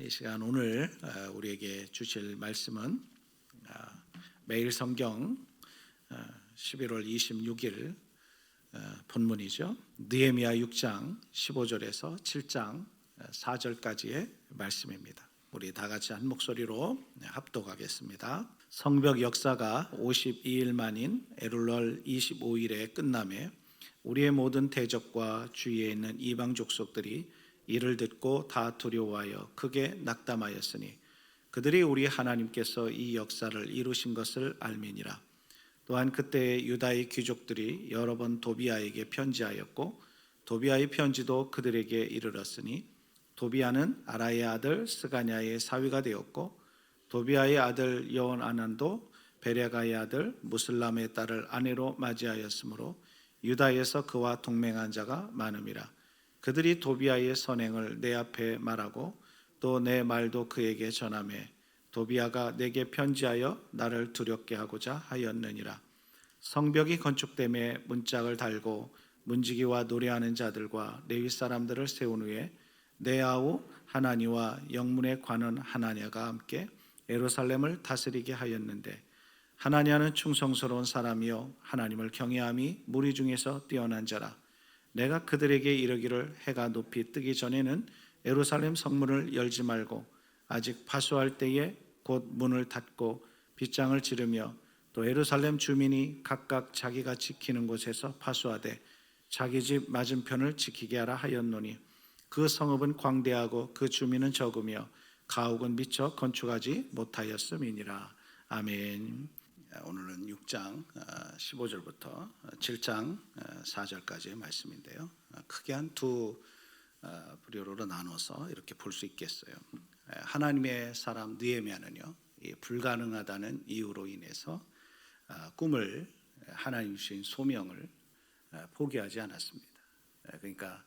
이 시간 오늘 우리에게 주실 말씀은 매일 성경 11월 26일 본문이죠. 느헤미야 6장 15절에서 7장 4절까지의 말씀입니다. 우리 다 같이 한 목소리로 합독하겠습니다. 성벽 역사가 52일 만인 에룰월 25일에 끝남에 우리의 모든 대적과 주위에 있는 이방 족속들이 이를 듣고 다 두려워하여 크게 낙담하였으니 그들이 우리 하나님께서 이 역사를 이루신 것을 알미니라. 또한 그때 유다의 귀족들이 여러 번 도비아에게 편지하였고 도비아의 편지도 그들에게 이르렀으니 도비아는 아라의 아들 스가냐의 사위가 되었고 도비아의 아들 여호하난도 베레가의 아들 무슬람의 딸을 아내로 맞이하였으므로 유다에서 그와 동맹한 자가 많음이라. 그들이 도비아의 선행을 내 앞에 말하고 또 내 말도 그에게 전하매 도비아가 내게 편지하여 나를 두렵게 하고자 하였느니라. 성벽이 건축됨에 문짝을 달고 문지기와 노래하는 자들과 레위 사람들을 세운 후에 내 아우 하나니와 영문의 관원 하나냐가 함께 예루살렘을 다스리게 하였는데 하나냐는 충성스러운 사람이요 하나님을 경외함이 무리 중에서 뛰어난 자라. 내가 그들에게 이르기를 해가 높이 뜨기 전에는 예루살렘 성문을 열지 말고 아직 파수할 때에 곧 문을 닫고 빗장을 지르며 또 예루살렘 주민이 각각 자기가 지키는 곳에서 파수하되 자기 집 맞은편을 지키게 하라 하였노니 그 성읍은 광대하고 그 주민은 적으며 가옥은 미처 건축하지 못하였음이니라. 아멘. 오늘은 6장 15절부터 7장 4절까지의 말씀인데요. 크게 한 두 부류로 나눠서 이렇게 볼 수 있겠어요. 하나님의 사람 느헤미야는요, 불가능하다는 이유로 인해서 꿈을 하나님 주신 소명을 포기하지 않았습니다. 그러니까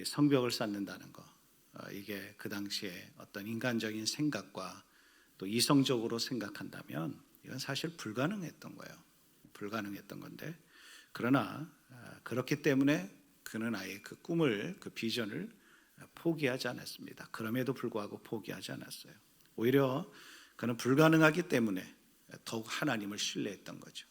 성벽을 쌓는다는 거, 이게 그 당시에 어떤 인간적인 생각과 또 이성적으로 생각한다면 이건 사실 불가능했던 거예요. 불가능했던 건데 그러나 그렇기 때문에 그는 아예 그 꿈을, 그 비전을 포기하지 않았습니다. 그럼에도 불구하고 포기하지 않았어요. 오히려 그는 불가능하기 때문에 더욱 하나님을 신뢰했던 거죠.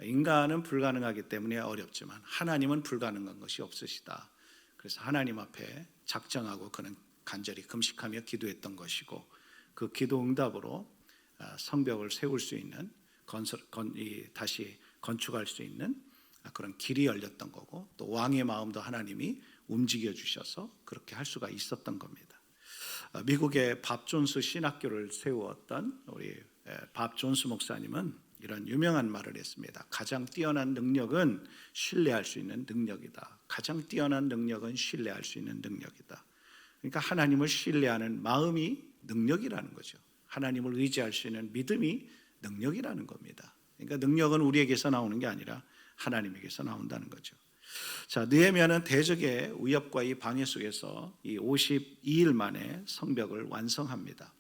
인간은 불가능하기 때문에 어렵지만 하나님은 불가능한 것이 없으시다. 그래서 하나님 앞에 작정하고 그는 간절히 금식하며 기도했던 것이고 그 기도 응답으로 성벽을 세울 수 있는 다시 건축할 수 있는 그런 길이 열렸던 거고 또 왕의 마음도 하나님이 움직여 주셔서 그렇게 할 수가 있었던 겁니다. 미국의 밥 존스 신학교를 세웠던 우리 밥 존스 목사님은 이런 유명한 말을 했습니다. 가장 뛰어난 능력은 신뢰할 수 있는 능력이다. 가장 뛰어난 능력은 신뢰할 수 있는 능력이다. 그러니까 하나님을 신뢰하는 마음이 능력이라는 거죠. 하나님을 의지할 수 있는 믿음이 능력이라는 겁니다. 그러니까 능력은 우리에게서 나오는 게 아니라 하나님에게서 나온다는 거죠. 자, 느헤미야는 대적의 위협과 이 방해 속에서 이 52일 만에 성벽을 완성합니다.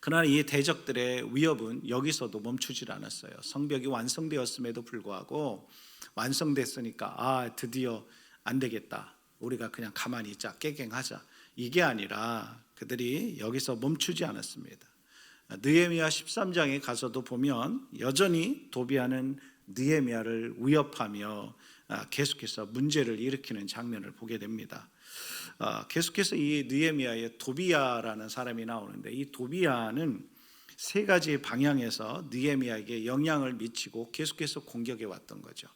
그러나 이 대적들의 위협은 여기서도 멈추질 않았어요. 성벽이 완성되었음에도 불구하고 완성됐으니까 드디어 안 되겠다. 우리가 그냥 가만히 있자, 깨갱하자. 이게 아니라 그들이 여기서 멈추지 않았습니다. 느헤미야 13장에 가서도 보면 여전히 도비아는 느헤미야를 위협하며 계속해서 문제를 일으키는 장면을 보게 됩니다. 계속해서 이 느헤미야의 도비아라는 사람이 나오는데 이 도비아는 세 가지 방향에서 느헤미야에게 영향을 미치고 계속해서 공격해 왔던 거죠.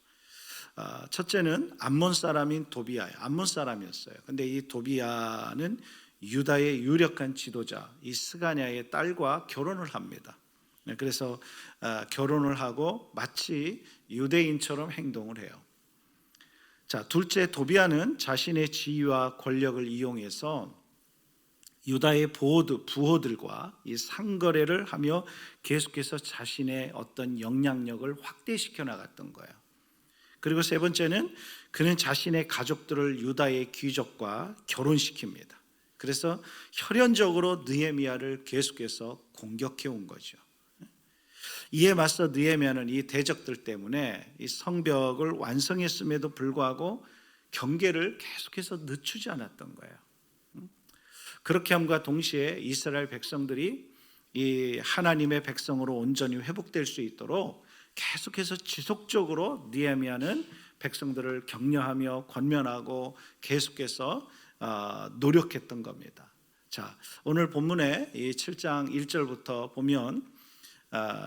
첫째는 암몬 사람인 도비아예요. 암몬 사람이었어요. 근데 이 도비아는 유다의 유력한 지도자 이 스가냐의 딸과 결혼을 합니다. 그래서 결혼을 하고 마치 유대인처럼 행동을 해요. 자, 둘째, 도비아는 자신의 지위와 권력을 이용해서 유다의 부호들과 이 상거래를 하며 계속해서 자신의 어떤 영향력을 확대시켜 나갔던 거예요. 그리고 세 번째는 그는 자신의 가족들을 유다의 귀족과 결혼시킵니다. 그래서 혈연적으로 느헤미야를 계속해서 공격해 온 거죠. 이에 맞서 느헤미야는 이 대적들 때문에 이 성벽을 완성했음에도 불구하고 경계를 계속해서 늦추지 않았던 거예요. 그렇게 함과 동시에 이스라엘 백성들이 이 하나님의 백성으로 온전히 회복될 수 있도록 계속해서 지속적으로 느헤미야는 백성들을 격려하며 권면하고 계속해서 노력했던 겁니다. 자, 오늘 본문의 이 7장 1절부터 보면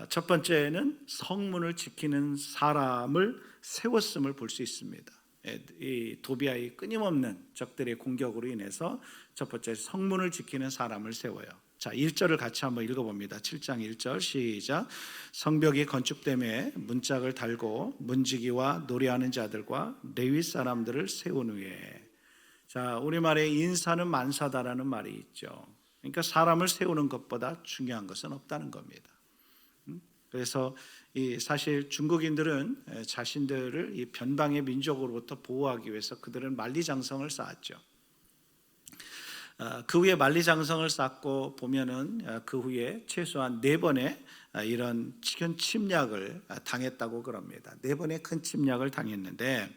첫 번째는 성문을 지키는 사람을 세웠음을 볼 수 있습니다. 이 도비아의 끊임없는 적들의 공격으로 인해서 첫 번째 성문을 지키는 사람을 세워요. 자, 1절을 같이 한번 읽어봅니다. 7장 1절 시작. 성벽이 건축됨에 문짝을 달고 문지기와 노래하는 자들과 레위 사람들을 세운 후에. 자, 우리말에 인사는 만사다라는 말이 있죠. 그러니까 사람을 세우는 것보다 중요한 것은 없다는 겁니다. 그래서 사실 중국인들은 자신들을 이 변방의 민족으로부터 보호하기 위해서 그들은 만리장성을 쌓았죠. 그 후에 만리장성을 쌓고 보면은 그 후에 최소한 4번의 이런 큰 침략을 당했다고 그럽니다. 4번의 큰 침략을 당했는데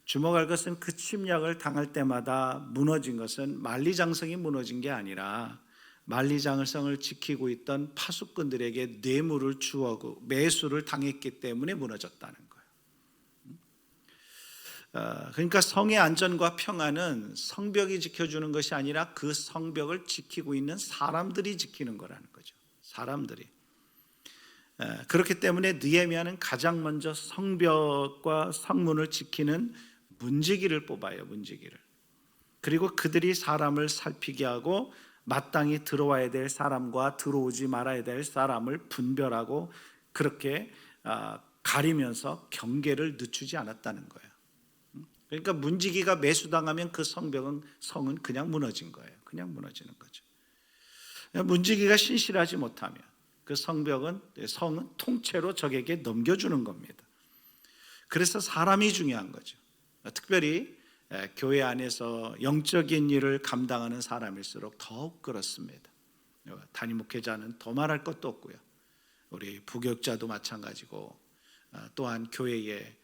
주목할 것은 그 침략을 당할 때마다 무너진 것은 만리장성이 무너진 게 아니라 만리장성을 지키고 있던 파수꾼들에게 뇌물을 주어고 매수를 당했기 때문에 무너졌다는 거예요. 그러니까 성의 안전과 평안은 성벽이 지켜주는 것이 아니라 그 성벽을 지키고 있는 사람들이 지키는 거라는 거죠. 사람들이. 그렇기 때문에 느헤미야는 가장 먼저 성벽과 성문을 지키는 문지기를 뽑아요. 문지기를. 그리고 그들이 사람을 살피게 하고 마땅히 들어와야 될 사람과 들어오지 말아야 될 사람을 분별하고 그렇게 가리면서 경계를 늦추지 않았다는 거예요. 그러니까 문지기가 매수당하면 그 성은 그냥 무너진 거예요. 그냥 무너지는 거죠. 문지기가 신실하지 못하면 그 성은 통째로 적에게 넘겨주는 겁니다. 그래서 사람이 중요한 거죠. 특별히 교회 안에서 영적인 일을 감당하는 사람일수록 더욱 그렇습니다. 담임 목회자는 더 말할 것도 없고요. 우리 부교육자도 마찬가지고 또한 교회에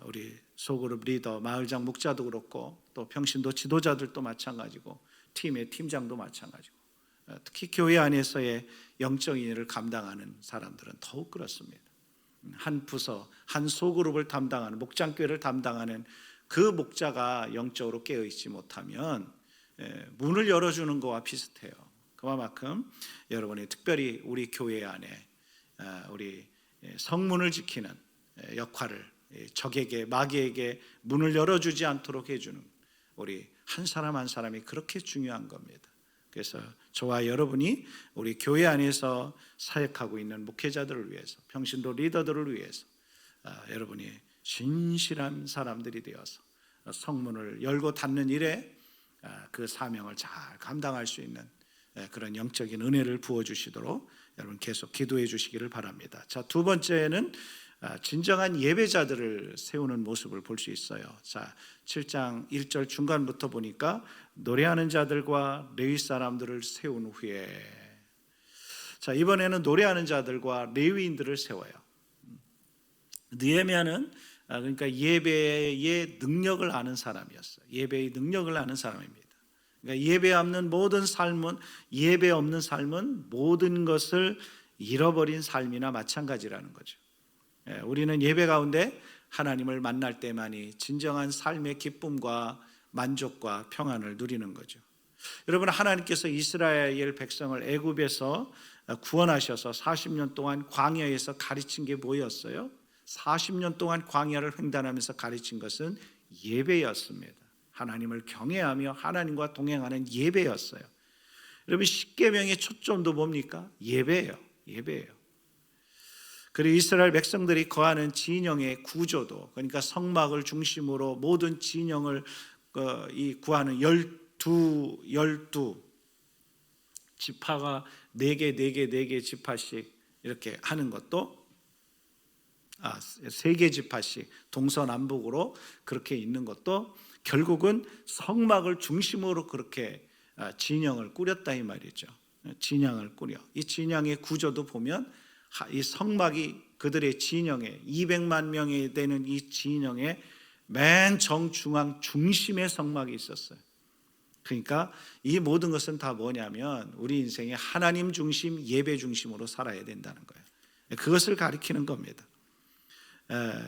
우리 소그룹 리더, 마을장 목자도 그렇고 또 평신도 지도자들도 마찬가지고 팀의 팀장도 마찬가지고 특히 교회 안에서의 영적인 일을 감당하는 사람들은 더욱 그렇습니다. 한 부서, 한 소그룹을 담당하는 목장교회를 담당하는 그 목자가 영적으로 깨어있지 못하면 문을 열어주는 것과 비슷해요. 그만큼 여러분이 특별히 우리 교회 안에 우리 성문을 지키는 역할을 적에게 마귀에게 문을 열어주지 않도록 해주는 우리 한 사람 한 사람이 그렇게 중요한 겁니다. 그래서 저와 여러분이 우리 교회 안에서 사역하고 있는 목회자들을 위해서 평신도 리더들을 위해서 여러분이 진실한 사람들이 되어서 성문을 열고 닫는 일에 그 사명을 잘 감당할 수 있는 그런 영적인 은혜를 부어주시도록 여러분 계속 기도해 주시기를 바랍니다. 자, 두 번째는 진정한 예배자들을 세우는 모습을 볼 수 있어요. 자, 7장 1절 중간부터 보니까 노래하는 자들과 레위 사람들을 세운 후에, 자, 이번에는 노래하는 자들과 레위인들을 세워요. 느헤미야는 그러니까 예배의 능력을 아는 사람이었어요. 예배의 능력을 아는 사람입니다. 그러니까 예배 없는 모든 삶은, 예배 없는 삶은 모든 것을 잃어버린 삶이나 마찬가지라는 거죠. 우리는 예배 가운데 하나님을 만날 때만이 진정한 삶의 기쁨과 만족과 평안을 누리는 거죠. 여러분, 하나님께서 이스라엘 백성을 애굽에서 구원하셔서 40년 동안 광야에서 가르친 게 뭐였어요? 40년 동안 광야를 횡단하면서 가르친 것은 예배였습니다. 하나님을 경외하며 하나님과 동행하는 예배였어요. 여러분, 십계명의 초점도 뭡니까? 예배예요. 예배예요. 그리고 이스라엘 백성들이 거하는 진영의 구조도, 그러니까 성막을 중심으로 모든 진영을 구하는 12 지파가 4개 지파씩 이렇게 하는 것도 3개 지파씩 동서남북으로 그렇게 있는 것도 결국은 성막을 중심으로 그렇게 진영을 꾸렸다 이 말이죠. 진영을 꾸려. 이 진영의 구조도 보면 이 성막이 그들의 진영에 200만 명이 되는 이 진영의 맨 정중앙 중심에 성막이 있었어요. 그러니까 이 모든 것은 다 뭐냐면 우리 인생에 하나님 중심, 예배 중심으로 살아야 된다는 거예요. 그것을 가리키는 겁니다.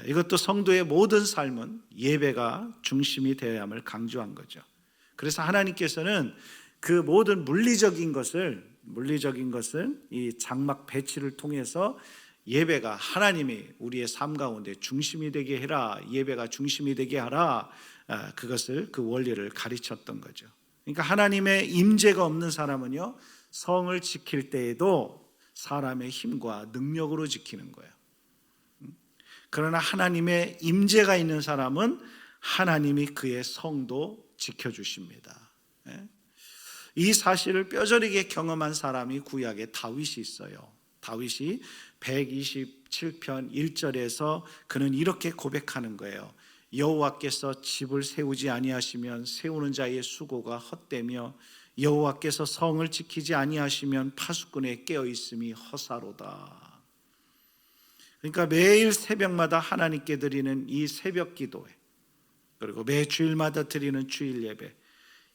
이것도 성도의 모든 삶은 예배가 중심이 되어야 함을 강조한 거죠. 그래서 하나님께서는 그 모든 물리적인 것을 이 장막 배치를 통해서 예배가 하나님이 우리의 삶 가운데 중심이 되게 해라, 예배가 중심이 되게 하라, 그것을 그 원리를 가르쳤던 거죠. 그러니까 하나님의 임재가 없는 사람은요, 성을 지킬 때에도 사람의 힘과 능력으로 지키는 거예요. 그러나 하나님의 임재가 있는 사람은 하나님이 그의 성도 지켜주십니다. 이 사실을 뼈저리게 경험한 사람이 구약에 다윗이 있어요. 다윗이 127편 1절에서 그는 이렇게 고백하는 거예요. 여호와께서 집을 세우지 아니하시면 세우는 자의 수고가 헛되며 여호와께서 성을 지키지 아니하시면 파수꾼의 깨어있음이 허사로다. 그러니까 매일 새벽마다 하나님께 드리는 이 새벽 기도회, 그리고 매 주일마다 드리는 주일 예배,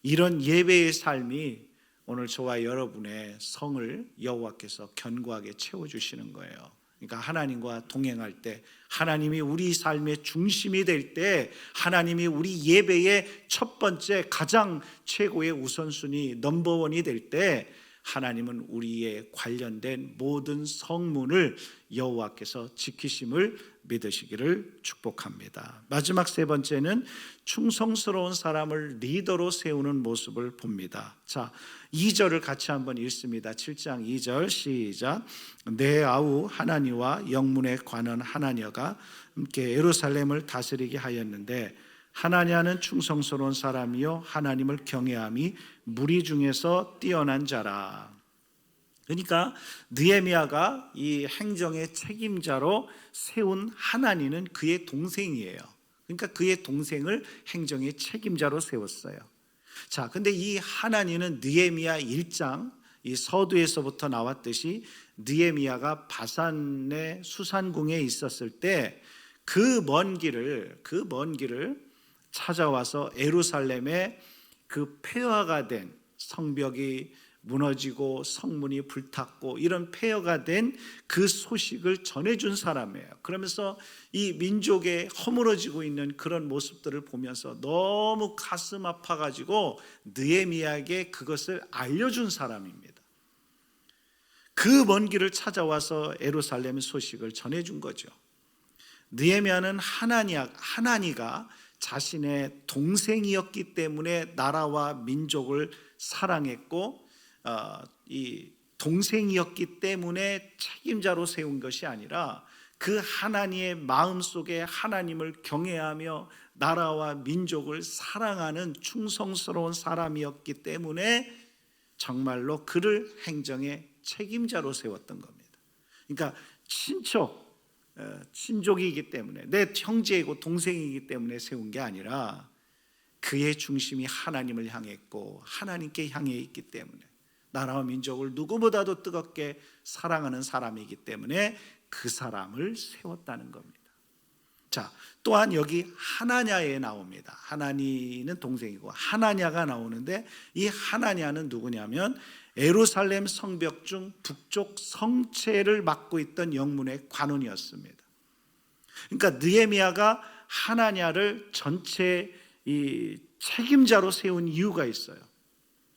이런 예배의 삶이 오늘 저와 여러분의 성을 여호와께서 견고하게 채워주시는 거예요. 그러니까 하나님과 동행할 때, 하나님이 우리 삶의 중심이 될 때, 하나님이 우리 예배의 첫 번째 가장 최고의 우선순위 넘버원이 될 때, 하나님은 우리의 관련된 모든 성문을 여호와께서 지키심을 믿으시기를 축복합니다. 마지막 세 번째는 충성스러운 사람을 리더로 세우는 모습을 봅니다. 자, 2절을 같이 한번 읽습니다. 7장 2절 시작. 내 아우 하나니와 영문의 관원 하나니아가 함께 예루살렘을 다스리게 하였는데 하나니아는 충성스러운 사람이요 하나님을 경외함이 무리 중에서 뛰어난 자라. 그러니까 느헤미야가 이 행정의 책임자로 세운 하나니는 그의 동생이에요. 그러니까 그의 동생을 행정의 책임자로 세웠어요. 자, 근데 이 하나니는 느헤미야 1장 이 서두에서부터 나왔듯이 느헤미야가 바산의 수산궁에 있었을 때 그 먼 길을 찾아와서 예루살렘에 그 폐허가 된 성벽이 무너지고 성문이 불탔고 이런 폐허가 된 그 소식을 전해준 사람이에요. 그러면서 이 민족의 허물어지고 있는 그런 모습들을 보면서 너무 가슴 아파가지고 느헤미야에게 그것을 알려준 사람입니다. 그 먼 길을 찾아와서 예루살렘 소식을 전해준 거죠. 느헤미야는 하나니가 자신의 동생이었기 때문에 나라와 민족을 사랑했고 이 동생이었기 때문에 책임자로 세운 것이 아니라 그 하나님의 마음속에 하나님을 경외하며 나라와 민족을 사랑하는 충성스러운 사람이었기 때문에 정말로 그를 행정의 책임자로 세웠던 겁니다. 그러니까 친족이기 때문에 내 형제이고 동생이기 때문에 세운 게 아니라 그의 중심이 하나님을 향했고 하나님께 향해 있기 때문에 나라와 민족을 누구보다도 뜨겁게 사랑하는 사람이기 때문에 그 사람을 세웠다는 겁니다. 자, 또한 여기 하나냐에 나옵니다. 하나니는 동생이고 하나냐가 나오는데 이 하나냐는 누구냐면 예루살렘 성벽 중 북쪽 성체를 맡고 있던 영문의 관원이었습니다. 그러니까 느헤미야가 하나냐를 전체 이 책임자로 세운 이유가 있어요.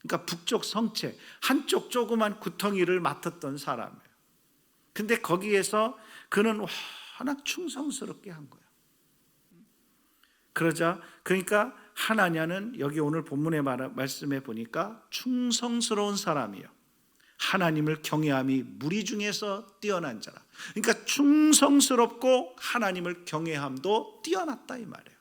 그러니까 북쪽 성체 한쪽 조그만 구덩이를 맡았던 사람이에요. 근데 거기에서 그는 워낙 충성스럽게 한 거예요. 그러니까 하나냐는 여기 오늘 본문의 말씀에 보니까 충성스러운 사람이에요. 하나님을 경외함이 무리 중에서 뛰어난 자라. 그러니까 충성스럽고 하나님을 경외함도 뛰어났다 이 말이에요.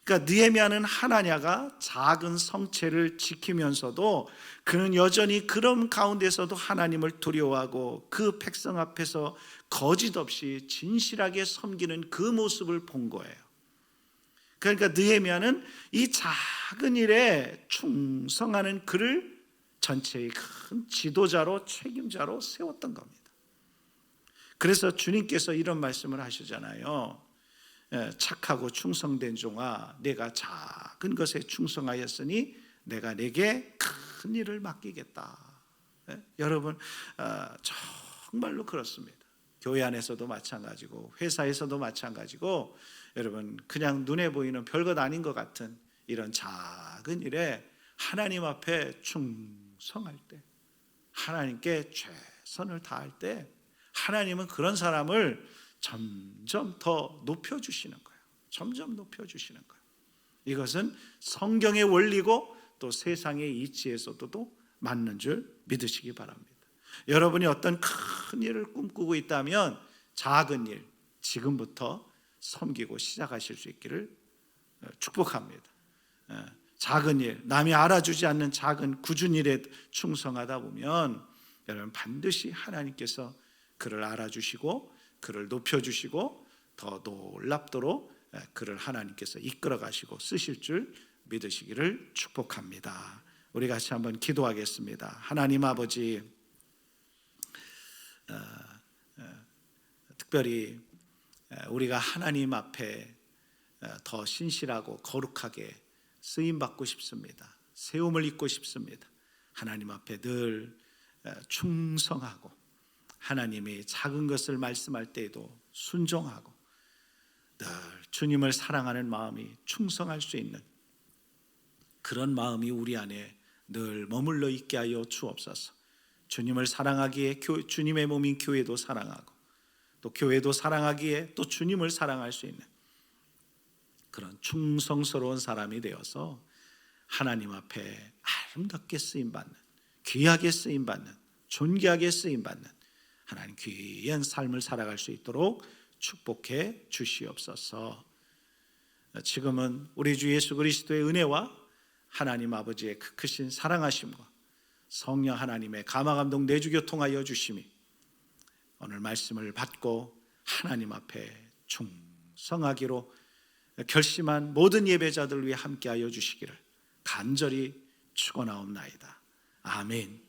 그러니까 느헤미야는 하나냐가 작은 성체를 지키면서도 그는 여전히 그런 가운데서도 하나님을 두려워하고 그 백성 앞에서 거짓 없이 진실하게 섬기는 그 모습을 본 거예요. 그러니까 느헤미야는 이 작은 일에 충성하는 그를 전체의 큰 지도자로 책임자로 세웠던 겁니다. 그래서 주님께서 이런 말씀을 하시잖아요. 착하고 충성된 종아, 내가 작은 것에 충성하였으니 내가 내게 큰 일을 맡기겠다. 여러분, 정말로 그렇습니다. 교회 안에서도 마찬가지고 회사에서도 마찬가지고, 여러분, 그냥 눈에 보이는 별것 아닌 것 같은 이런 작은 일에 하나님 앞에 충성할 때, 하나님께 최선을 다할 때, 하나님은 그런 사람을 점점 더 높여주시는 거예요. 점점 높여주시는 거예요. 이것은 성경의 원리고 또 세상의 이치에서도 맞는 줄 믿으시기 바랍니다. 여러분이 어떤 큰 일을 꿈꾸고 있다면 작은 일, 지금부터 섬기고 시작하실 수 있기를 축복합니다. 작은 일, 남이 알아주지 않는 작은 굳은 일에 충성하다 보면 여러분 반드시 하나님께서 그를 알아주시고 그를 높여주시고 더 놀랍도록 그를 하나님께서 이끌어 가시고 쓰실 줄 믿으시기를 축복합니다. 우리 같이 한번 기도하겠습니다. 하나님 아버지, 특별히 우리가 하나님 앞에 더 신실하고 거룩하게 쓰임받고 싶습니다. 세움을 입고 싶습니다. 하나님 앞에 늘 충성하고 하나님이 작은 것을 말씀할 때에도 순종하고 늘 주님을 사랑하는 마음이 충성할 수 있는 그런 마음이 우리 안에 늘 머물러 있게 하여 주옵소서. 주님을 사랑하기에 주님의 몸인 교회도 사랑하고 또 교회도 사랑하기에 또 주님을 사랑할 수 있는 그런 충성스러운 사람이 되어서 하나님 앞에 아름답게 쓰임받는, 귀하게 쓰임받는, 존귀하게 쓰임받는 하나님 귀한 삶을 살아갈 수 있도록 축복해 주시옵소서. 지금은 우리 주 예수 그리스도의 은혜와 하나님 아버지의 크신 사랑하심과 성령 하나님의 감화감동 내주교통하여 주심이 오늘 말씀을 받고 하나님 앞에 충성하기로 결심한 모든 예배자들 위해 함께하여 주시기를 간절히 축원하옵나이다. 아멘.